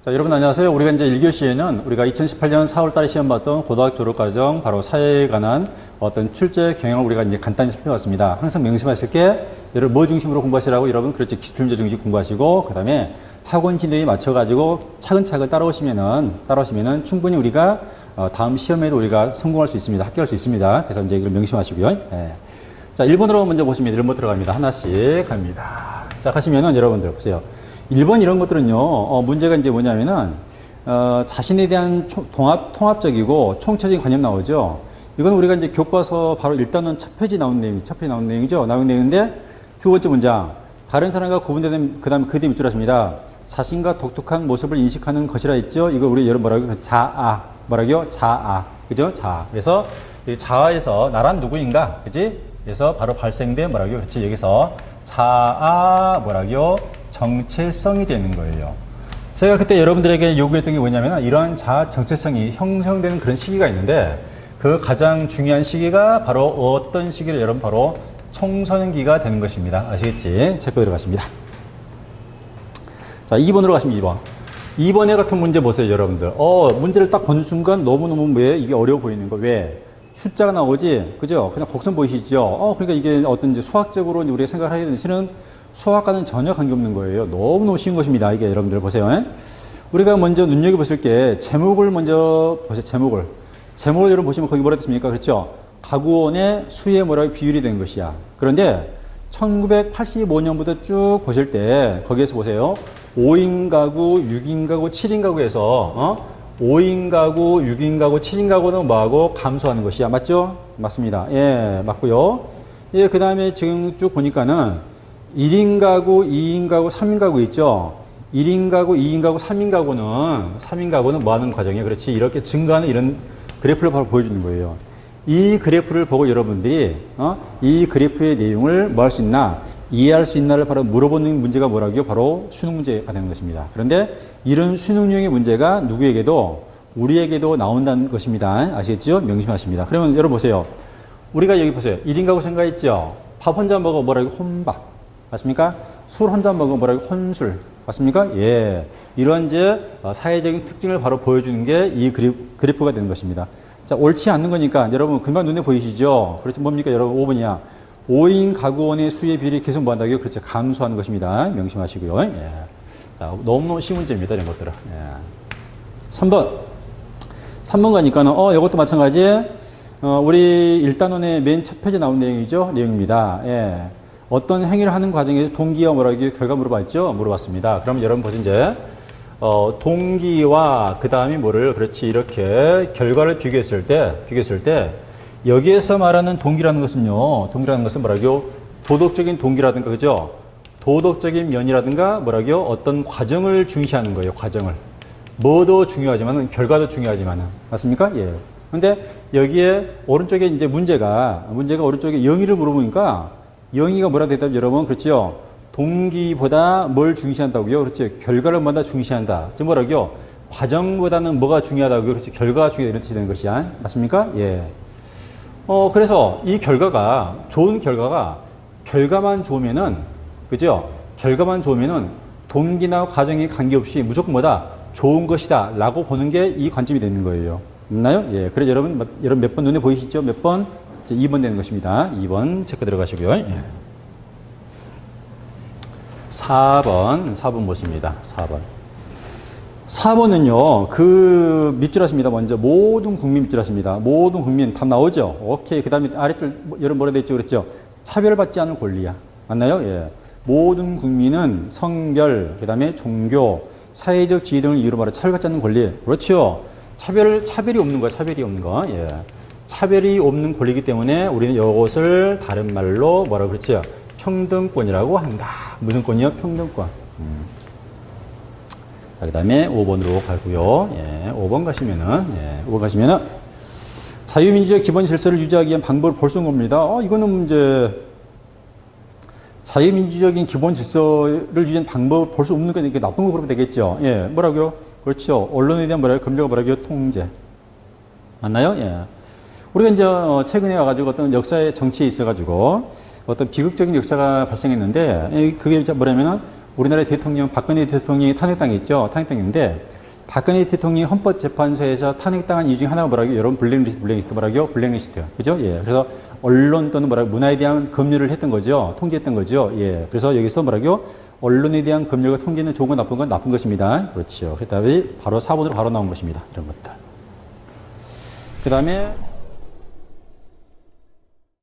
자, 여러분 안녕하세요. 우리가 이제 1교시에는 우리가 2018년 4월 달에 시험 봤던 고등학교 졸업과정 바로 사회에 관한 어떤 출제 경향을 우리가 이제 간단히 살펴봤습니다. 항상 명심하실 게 여러분 뭐 중심으로 공부하시라고 여러분 그렇죠. 기출 문제 중심 공부하시고 그다음에 학원 진도에 맞춰 가지고 차근차근 따라오시면은 충분히 우리가 다음 시험에도 우리가 성공할 수 있습니다. 합격할 수 있습니다. 그래서 이제 이걸 명심하시고요. 예. 자, 1번으로 먼저 보시면 1번 들어갑니다. 하나씩 갑니다. 자, 가시면은 여러분들 보세요. 1번 이런 것들은요, 문제가 이제 뭐냐면은, 자신에 대한 통합적이고 총체적인 관념 나오죠. 이건 우리가 이제 교과서 바로 일단은 첫 페이지 나온 내용이죠. 나온 내용인데, 두 번째 문장. 다른 사람과 구분되는, 그 다음에 그 뒤에 밑줄 하십니다. 자신과 독특한 모습을 인식하는 것이라 했죠. 이거 우리 여러분 뭐라고요? 자아. 뭐라고요? 자아. 그죠? 자아. 그래서 이 자아에서 나란 누구인가? 그지? 그래서 바로 발생된 뭐라고요? 그렇지? 여기서 자아 뭐라고요? 정체성이 되는 거예요. 제가 그때 여러분들에게 요구했던 게 뭐냐면 이러한 자아 정체성이 형성되는 그런 시기가 있는데 그 가장 중요한 시기가 바로 어떤 시기를 여러분 바로 청소년기가 되는 것입니다. 아시겠지? 체크 들어가십니다. 자, 2번으로 가시면 2번. 2번에 같은 문제 보세요, 여러분들. 문제를 딱 보는 순간 너무너무 왜 이게 어려워 보이는 거? 왜? 숫자가 나오지? 그죠? 그냥 곡선 보이시죠? 그러니까 이게 어떤 이제 수학적으로 우리가 생각을 하게 되는 실은 수학과는 전혀 관계없는 거예요. 너무너무 쉬운 것입니다. 이게 여러분들 보세요. 우리가 먼저 눈여겨보실 게 제목을 먼저 보세요. 제목을 여러분 보시면 거기 뭐라 됐습니까? 그렇죠? 가구원의 수의 뭐라고 비율이 된 것이야. 그런데 1985년부터 쭉 보실 때 거기에서 보세요. 5인 가구, 6인 가구, 7인 가구에서 5인 가구, 6인 가구, 7인 가구는 뭐하고 감소하는 것이야. 맞죠? 맞습니다. 예, 맞고요. 예, 그 다음에 지금 쭉 보니까는 1인 가구, 2인 가구, 3인 가구 있죠? 1인 가구, 2인 가구, 3인 가구는 뭐 하는 과정이에요? 그렇지. 이렇게 증가하는 이런 그래프를 바로 보여주는 거예요. 이 그래프를 보고 여러분들이, 이 그래프의 내용을 뭐 할 수 있나? 이해할 수 있나를 바로 물어보는 문제가 뭐라고요? 바로 수능 문제가 되는 것입니다. 그런데 이런 수능용의 문제가 누구에게도, 우리에게도 나온다는 것입니다. 아시겠죠? 명심하십니다. 그러면 여러분 보세요. 우리가 여기 보세요. 1인 가구 생각했죠? 밥 혼자 먹어 뭐라고? 혼밥. 맞습니까? 술 혼자 먹으면 뭐라고? 혼술. 맞습니까? 예. 이런 이제 사회적인 특징을 바로 보여주는 게 이 그래프가 되는 것입니다. 자, 옳지 않는 거니까 여러분 금방 눈에 보이시죠? 그렇죠. 뭡니까? 여러분 5번이야. 5인 가구원의 수의 비율이 계속 뭐 한다고요? 그렇죠. 감소하는 것입니다. 명심하시고요. 예. 자, 너무너무 쉬운 문제입니다. 이런 것들은. 예. 3번. 3번 가니까는, 이것도 마찬가지. 우리 1단원의 맨 첫 페이지에 나온 내용입니다. 예. 어떤 행위를 하는 과정에서 동기와 뭐라고 결과 물어봤죠? 물어봤습니다. 그럼 여러분 보세요. 이제 동기와 그 다음에 뭐를 그렇지 이렇게 결과를 비교했을 때 여기에서 말하는 동기라는 것은 뭐라고요? 도덕적인 동기라든가 그죠? 도덕적인 면이라든가 뭐라고요? 어떤 과정을 중시하는 거예요. 과정을. 뭐도 중요하지만은 결과도 중요하지만은 맞습니까? 예. 근데 여기에 오른쪽에 이제 문제가 오른쪽에 영의를 물어보니까 영의가 뭐라 됐다면 여러분 그렇죠? 동기보다 뭘 중시한다고요? 그렇죠? 결과를 뭐다 중시한다. 즉 뭐라고요? 과정보다는 뭐가 중요하다고요? 그렇죠? 결과가 중요하다 이런 뜻이 되는 것이야. 맞습니까? 예. 그래서 이 결과가 좋은 결과만 좋으면은 그죠? 결과만 좋으면은 동기나 과정에 관계없이 무조건 뭐다? 좋은 것이다. 라고 보는 게 이 관점이 되는 거예요. 맞나요? 예. 그래서 여러분 몇 번 눈에 보이시죠? 몇 번? 2번 되는 것입니다. 2번 체크 들어가시고요. 예. 4번 보십니다. 4번은요, 그 밑줄 하십니다. 먼저 모든 국민 밑줄 하십니다. 모든 국민 답 나오죠? 오케이. 그 다음에 아래줄 여러분 뭐라 됐죠? 그랬죠? 차별받지 않을 권리야. 맞나요? 예. 모든 국민은 성별, 그 다음에 종교, 사회적 지위 등을 이유로 말해 차별받지 않는 권리. 그렇죠? 차별이 없는 거야. 차별이 없는 거. 예. 차별이 없는 권리이기 때문에 우리는 이것을 다른 말로 뭐라고 그랬죠? 평등권이라고 한다. 무슨 권이요? 평등권. 자, 그 다음에 5번으로 가고요. 예, 5번 가시면은, 자유민주적 기본 질서를 유지하기 위한 방법을 볼 수 있는 겁니다. 이거는 이제, 자유민주적인 기본 질서를 유지하는 방법을 볼 수 없는 거니까 나쁜 거 그러면 되겠죠. 예, 뭐라고요? 그렇죠. 언론에 대한 검열과 뭐라고요? 통제. 맞나요? 예. 우리가 이제 최근에 와가지고 어떤 역사의 정치에 있어가지고 어떤 비극적인 역사가 발생했는데 그게 뭐냐면은 우리나라의 대통령, 박근혜 대통령이 탄핵당했죠. 탄핵당했는데, 박근혜 대통령이 헌법재판소에서 탄핵당한 이유 중에 하나가 뭐라고요? 여러분, 블랙리스트 뭐라고요? 블랙리스트. 그죠? 예. 그래서 언론 또는 뭐라고, 문화에 대한 검열을 했던 거죠. 통제했던 거죠. 예. 그래서 여기서 뭐라고요? 언론에 대한 검열과 통제는 좋은 건 나쁜 것입니다. 그렇죠. 그 다음에 바로 4번으로 바로 나온 것입니다. 이런 것들. 그 다음에